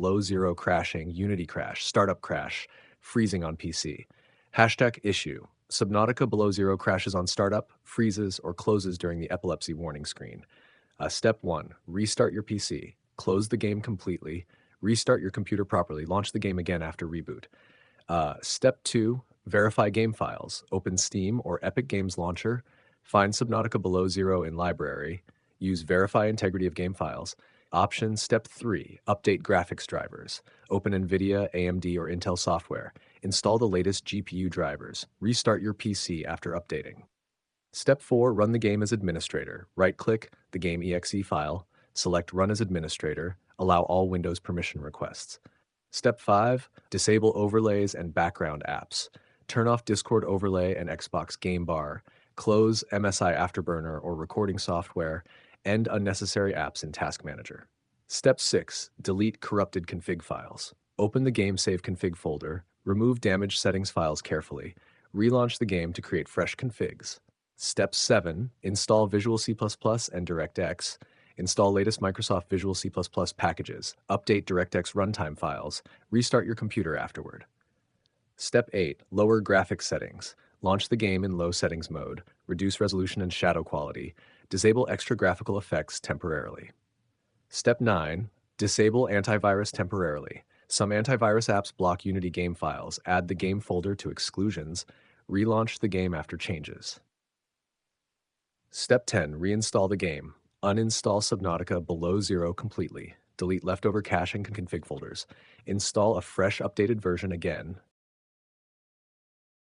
Below Zero crashing, Unity crash, startup crash, freezing on PC. Hashtag issue. Subnautica Below Zero crashes on startup, freezes, or closes during the epilepsy warning screen. Step 1. Restart your PC. Close the game completely. Restart your computer properly. Launch the game again after reboot. Step 2. Verify game files. Open Steam or Epic Games Launcher. Find Subnautica Below Zero in library. Use Verify integrity of game files. Option Step 3. Update graphics drivers. Open NVIDIA, AMD, or Intel software. Install the latest GPU drivers. Restart your PC after updating. Step 4. Run the game as administrator. Right-click the game exe file. Select Run as administrator. Allow all Windows permission requests. Step 5. Disable overlays and background apps. Turn off Discord overlay and Xbox Game Bar. Close MSI Afterburner or recording software. End unnecessary apps in Task Manager. Step 6. Delete corrupted config files. Open the game save config folder. Remove damaged settings files carefully. Relaunch the game to create fresh configs. Step 7. Install Visual C++ and DirectX. Install latest Microsoft Visual C++ packages. Update DirectX runtime files. Restart your computer afterward. Step 8. Lower graphics settings. Launch the game in low settings mode. Reduce resolution and shadow quality. Disable extra graphical effects temporarily. Step 9. Disable antivirus temporarily. Some antivirus apps block Unity game files. Add the game folder to exclusions. Relaunch the game after changes. Step 10. Reinstall the game. Uninstall Subnautica Below Zero completely. Delete leftover cache and config folders. Install a fresh updated version again.